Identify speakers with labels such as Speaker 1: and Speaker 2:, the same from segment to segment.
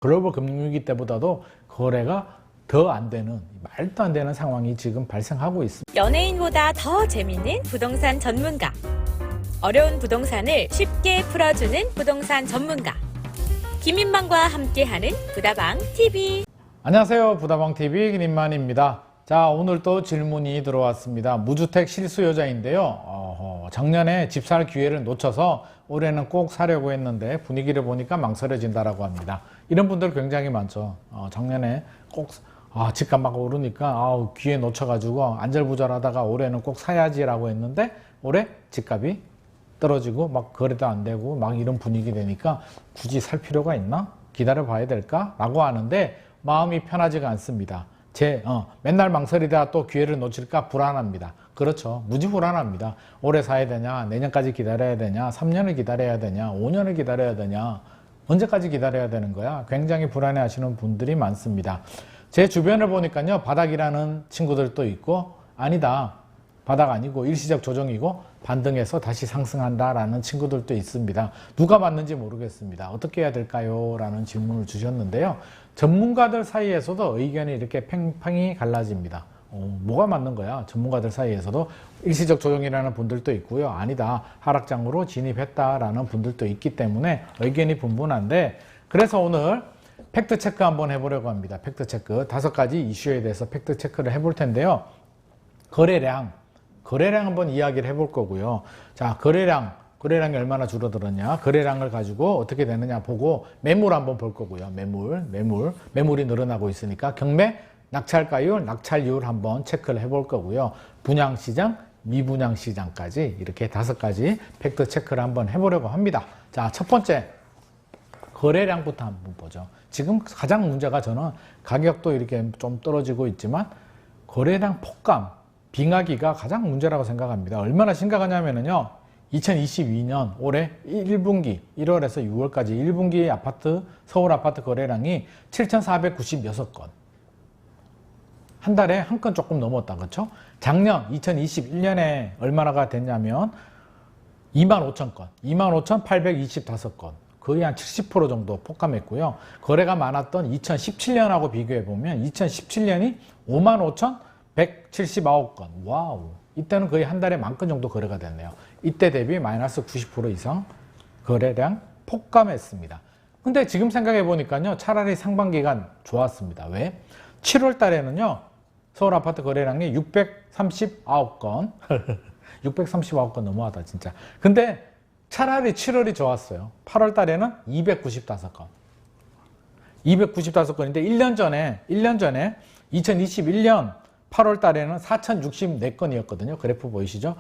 Speaker 1: 글로벌 금융위기 때보다도 거래가 더 안 되는, 말도 안 되는 상황이 지금 발생하고 있습니다.
Speaker 2: 연예인보다 더 재밌는 부동산 전문가. 어려운 부동산을 쉽게 풀어주는 부동산 전문가. 김인만과 함께하는 부다방 TV.
Speaker 1: 안녕하세요. 부다방 TV 김인만입니다. 자, 오늘 또 질문이 들어왔습니다. 무주택 실수요자인데요. 작년에 집 살 기회를 놓쳐서 올해는 꼭 사려고 했는데 분위기를 보니까 망설여진다라고 합니다. 이런 분들 굉장히 많죠. 작년에 꼭 집값 막 오르니까 기회 놓쳐가지고 안절부절하다가 올해는 꼭 사야지라고 했는데 올해 집값이 떨어지고 막 거래도 안 되고 막 이런 분위기 되니까 굳이 살 필요가 있나? 기다려 봐야 될까? 라고 하는데 마음이 편하지가 않습니다. 맨날 망설이다 또 기회를 놓칠까 불안합니다. 그렇죠. 무지 불안합니다. 올해 사야 되냐, 내년까지 기다려야 되냐, 3년을 기다려야 되냐, 5년을 기다려야 되냐, 언제까지 기다려야 되는 거야? 굉장히 불안해 하시는 분들이 많습니다. 제 주변을 보니까요, 바닥이라는 친구들도 있고, 아니다, 바닥 아니고 일시적 조정이고 반등해서 다시 상승한다라는 친구들도 있습니다. 누가 맞는지 모르겠습니다. 어떻게 해야 될까요? 라는 질문을 주셨는데요. 전문가들 사이에서도 의견이 이렇게 팽팽히 갈라집니다. 뭐가 맞는 거야? 전문가들 사이에서도 일시적 조정이라는 분들도 있고요. 아니다, 하락장으로 진입했다라는 분들도 있기 때문에 의견이 분분한데, 그래서 오늘 팩트체크 한번 해보려고 합니다. 팩트체크 5가지 이슈에 대해서 팩트체크를 해볼 텐데요. 거래량 한번 이야기를 해볼 거고요. 자, 거래량이 얼마나 줄어들었냐, 거래량을 가지고 어떻게 되느냐 보고 매물 한번 볼 거고요. 매물이 늘어나고 있으니까 경매, 낙찰가율, 낙찰률 한번 체크를 해볼 거고요. 분양시장, 미분양시장까지 이렇게 5가지 팩트 체크를 한번 해보려고 합니다. 자, 첫 번째 거래량부터 한번 보죠. 지금 가장 문제가, 저는 가격도 이렇게 좀 떨어지고 있지만 거래량 폭감, 빙하기가 가장 문제라고 생각합니다. 얼마나 심각하냐면요, 2022년 올해 1분기 1월에서 6월까지 1분기 서울 아파트 거래량이 7,496건, 한 달에 한 건 조금 넘었다, 그렇죠? 작년 2021년에 얼마나가 됐냐면 25,000건, 25,825건, 거의 한 70% 정도 폭감했고요. 거래가 많았던 2017년하고 비교해보면 2017년이 55,179건. 와우. 이때는 거의 한 달에 10,000건 정도 거래가 됐네요. 이때 대비 마이너스 90% 이상 거래량 폭감했습니다. 근데 지금 생각해보니까요, 차라리 상반기가 좋았습니다. 왜? 7월 달에는요, 서울 아파트 거래량이 639건. 639건 너무하다, 진짜. 근데 차라리 7월이 좋았어요. 8월 달에는 295건. 295건인데 1년 전에 2021년 8월 달에는 4,064건이었거든요. 그래프 보이시죠?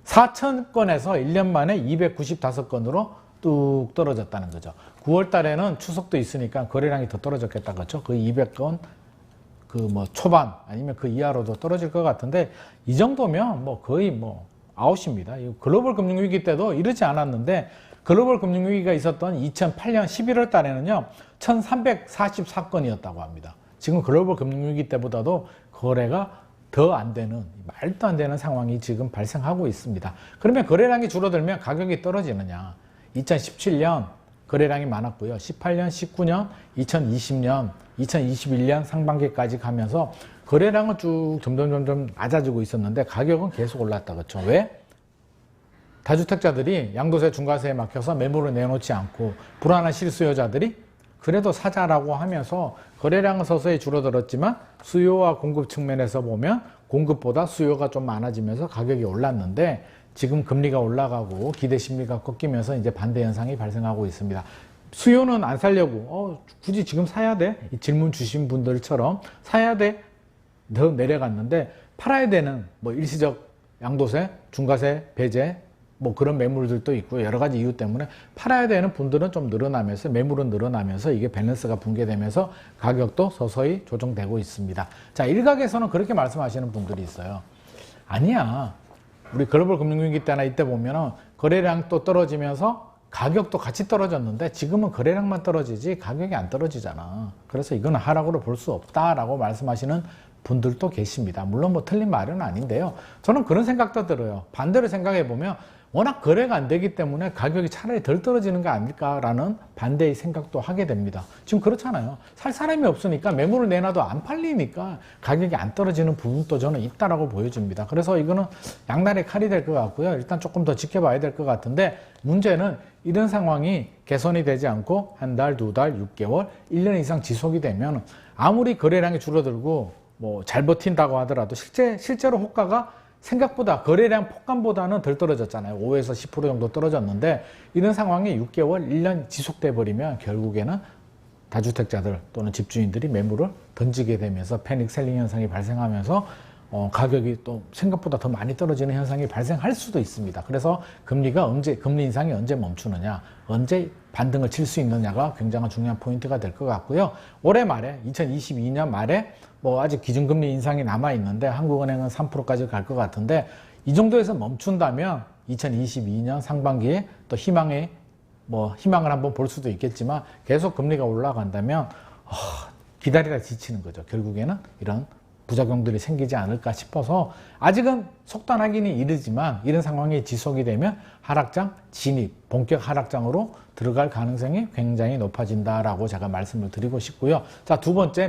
Speaker 1: 4,000건에서 1년 만에 295건으로 뚝 떨어졌다는 거죠. 9월 달에는 추석도 있으니까 거래량이 더 떨어졌겠다, 그렇죠? 그 200건 초반 아니면 그 이하로도 떨어질 것 같은데, 이 정도면 거의 아웃입니다. 글로벌 금융위기 때도 이러지 않았는데, 글로벌 금융위기가 있었던 2008년 11월 달에는요 1344건이었다고 합니다. 지금 글로벌 금융위기 때보다도 거래가 더 안 되는, 말도 안 되는 상황이 지금 발생하고 있습니다. 그러면 거래량이 줄어들면 가격이 떨어지느냐? 2017년 거래량이 많았고요. 18년, 19년, 2020년, 2021년 상반기까지 가면서 거래량은 쭉 점점 낮아지고 있었는데 가격은 계속 올랐다, 그렇죠? 왜? 다주택자들이 양도세, 중과세에 막혀서 매물을 내놓지 않고 불안한 실수요자들이 그래도 사자라고 하면서 거래량은 서서히 줄어들었지만 수요와 공급 측면에서 보면 공급보다 수요가 좀 많아지면서 가격이 올랐는데, 지금 금리가 올라가고 기대 심리가 꺾이면서 이제 반대 현상이 발생하고 있습니다. 수요는 안 사려고 굳이 지금 사야 돼? 이 질문 주신 분들처럼 사야 돼? 더 내려갔는데 팔아야 되는 일시적 양도세, 중과세, 배제 그런 매물들도 있고 여러 가지 이유 때문에 팔아야 되는 분들은 좀 늘어나면서, 매물은 늘어나면서 이게 밸런스가 붕괴되면서 가격도 서서히 조정되고 있습니다. 자, 일각에서는 그렇게 말씀하시는 분들이 있어요. 아니야, 우리 글로벌 금융위기 때나 이때 보면은 거래량 또 떨어지면서 가격도 같이 떨어졌는데 지금은 거래량만 떨어지지 가격이 안 떨어지잖아. 그래서 이거는 하락으로 볼 수 없다라고 말씀하시는 분들도 계십니다. 물론 틀린 말은 아닌데요. 저는 그런 생각도 들어요. 반대로 생각해 보면 워낙 거래가 안 되기 때문에 가격이 차라리 덜 떨어지는 거 아닐까라는 반대의 생각도 하게 됩니다. 지금 그렇잖아요. 살 사람이 없으니까 매물을 내놔도 안 팔리니까 가격이 안 떨어지는 부분도 저는 있다라고 보여집니다. 그래서 이거는 양날의 칼이 될 것 같고요. 일단 조금 더 지켜봐야 될 것 같은데, 문제는 이런 상황이 개선이 되지 않고 한 달, 두 달, 6개월, 1년 이상 지속이 되면 아무리 거래량이 줄어들고 뭐 잘 버틴다고 하더라도 실제로 호가가 생각보다 거래량 폭감보다는 덜 떨어졌잖아요. 5에서 10% 정도 떨어졌는데, 이런 상황이 6개월, 1년 지속돼 버리면 결국에는 다주택자들 또는 집주인들이 매물을 던지게 되면서 패닉 셀링 현상이 발생하면서 가격이 또 생각보다 더 많이 떨어지는 현상이 발생할 수도 있습니다. 그래서 금리 인상이 언제 멈추느냐, 언제 반등을 칠 수 있느냐가 굉장히 중요한 포인트가 될 것 같고요. 올해 말에 2022년 말에 뭐 아직 기준금리 인상이 남아 있는데 한국은행은 3%까지 갈 것 같은데, 이 정도에서 멈춘다면 2022년 상반기에 또 희망을 한번 볼 수도 있겠지만, 계속 금리가 올라간다면 기다리다 지치는 거죠. 결국에는 이런 부작용들이 생기지 않을까 싶어서, 아직은 속단하기는 이르지만 이런 상황이 지속이 되면 하락장 진입, 본격 하락장으로 들어갈 가능성이 굉장히 높아진다라고 제가 말씀을 드리고 싶고요. 자, 두 번째,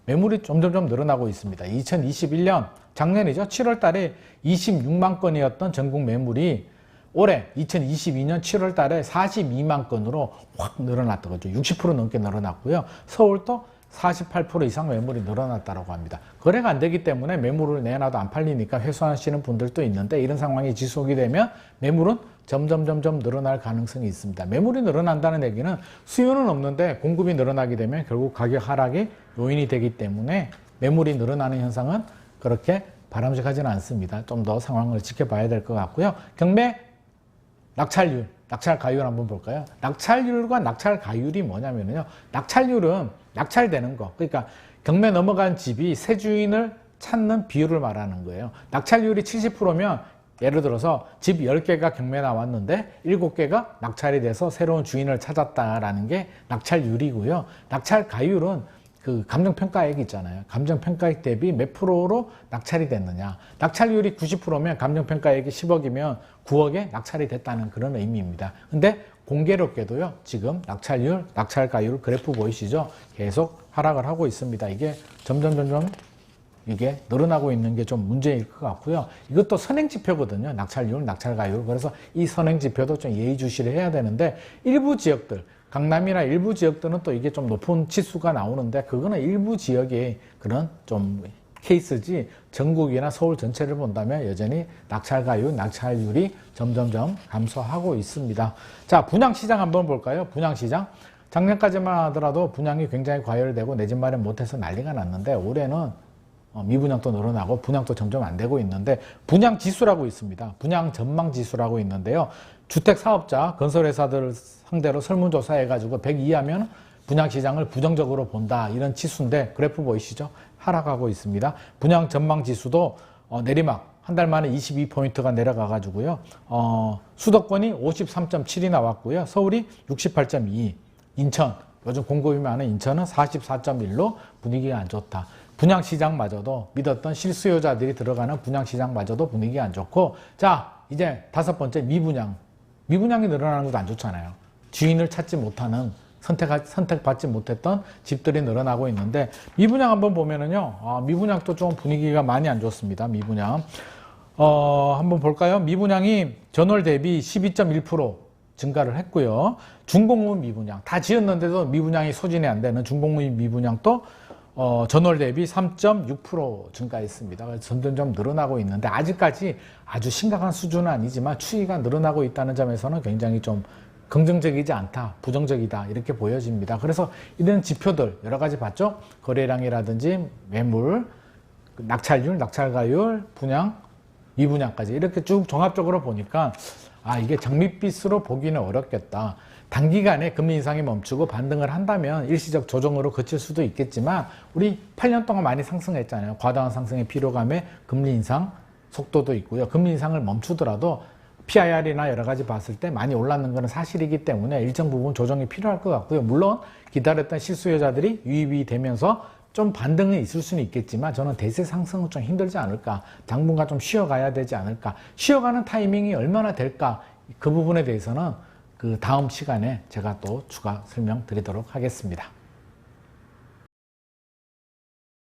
Speaker 1: 매물이 점점 늘어나고 있습니다. 2021년 작년이죠. 7월 달에 26만 건이었던 전국 매물이 올해 2022년 7월 달에 42만 건으로 확 늘어났던 거죠. 60% 넘게 늘어났고요. 서울도 48% 이상 매물이 늘어났다고 합니다. 거래가 안 되기 때문에 매물을 내놔도 안 팔리니까 회수하시는 분들도 있는데, 이런 상황이 지속이 되면 매물은 점점 늘어날 가능성이 있습니다. 매물이 늘어난다는 얘기는 수요는 없는데 공급이 늘어나게 되면 결국 가격 하락이 요인이 되기 때문에 매물이 늘어나는 현상은 그렇게 바람직하지는 않습니다. 좀 더 상황을 지켜봐야 될 것 같고요. 경매 낙찰률, 낙찰가율 한번 볼까요? 낙찰률과 낙찰가율이 뭐냐면요, 낙찰률은 낙찰되는 거, 그러니까 경매 넘어간 집이 새 주인을 찾는 비율을 말하는 거예요. 낙찰률이 70%면 예를 들어서 집 10개가 경매 나왔는데 7개가 낙찰이 돼서 새로운 주인을 찾았다라는 게 낙찰률이고요. 낙찰가율은 그 감정평가액 있잖아요. 감정평가액 대비 몇 프로로 낙찰이 됐느냐. 낙찰률이 90%면 감정평가액이 10억이면 9억에 낙찰이 됐다는 그런 의미입니다. 근데 공교롭게도요, 지금 낙찰률, 낙찰가율 그래프 보이시죠? 계속 하락을 하고 있습니다. 이게 점점 이게 늘어나고 있는 게 좀 문제일 것 같고요. 이것도 선행지표거든요. 낙찰률, 낙찰가율. 그래서 이 선행지표도 좀 예의주시를 해야 되는데, 일부 지역들, 강남이나 일부 지역들은 또 이게 좀 높은 치수가 나오는데, 그거는 일부 지역의 그런 좀 케이스지, 전국이나 서울 전체를 본다면 여전히 낙찰가율, 낙찰률이 점점 감소하고 있습니다. 자, 분양시장 한번 볼까요? 분양시장. 작년까지만 하더라도 분양이 굉장히 과열되고 내 집 마련 못해서 난리가 났는데, 올해는 미분양도 늘어나고 분양도 점점 안 되고 있는데, 분양 지수라고 있습니다. 분양 전망 지수라고 있는데요. 주택 사업자, 건설회사들 상대로 설문조사 해가지고 100 이하면 분양시장을 부정적으로 본다, 이런 지수인데, 그래프 보이시죠? 하락하고 있습니다. 분양 전망 지수도 내리막 한 달 만에 22포인트가 내려가가지고요. 수도권이 53.7이 나왔고요. 서울이 68.2, 인천, 요즘 공급이 많은 인천은 44.1로 분위기가 안 좋다. 분양시장마저도, 믿었던 실수요자들이 들어가는 분양시장마저도 분위기가 안 좋고, 자, 이제 다섯 번째, 미분양이 늘어나는 것도 안 좋잖아요. 주인을 찾지 못하는, 선택받지 못했던 집들이 늘어나고 있는데, 미분양 한번 보면은요, 미분양도 좀 분위기가 많이 안 좋습니다. 미분양. 한번 볼까요? 미분양이 전월 대비 12.1% 증가를 했고요. 중공업 미분양, 다 지었는데도 미분양이 소진이 안 되는 중공업 미분양도 전월 대비 3.6% 증가했습니다. 그래서 점점 늘어나고 있는데, 아직까지 아주 심각한 수준은 아니지만 추이가 늘어나고 있다는 점에서는 굉장히 좀 긍정적이지 않다, 부정적이다, 이렇게 보여집니다. 그래서 이런 지표들 여러 가지 봤죠? 거래량이라든지 매물, 낙찰률, 낙찰가율, 분양, 미분양까지 이렇게 쭉 종합적으로 보니까 이게 장밋빛으로 보기는 어렵겠다. 단기간에 금리 인상이 멈추고 반등을 한다면 일시적 조정으로 그칠 수도 있겠지만, 우리 8년 동안 많이 상승했잖아요. 과다한 상승의 피로감에 금리 인상 속도도 있고요. 금리 인상을 멈추더라도 PIR이나 여러 가지 봤을 때 많이 올랐는 것은 사실이기 때문에 일정 부분 조정이 필요할 것 같고요. 물론 기다렸던 실수요자들이 유입이 되면서 좀 반등이 있을 수는 있겠지만 저는 대세 상승은 좀 힘들지 않을까, 당분간 좀 쉬어가야 되지 않을까, 쉬어가는 타이밍이 얼마나 될까, 그 부분에 대해서는 그 다음 시간에 제가 또 추가 설명드리도록 하겠습니다.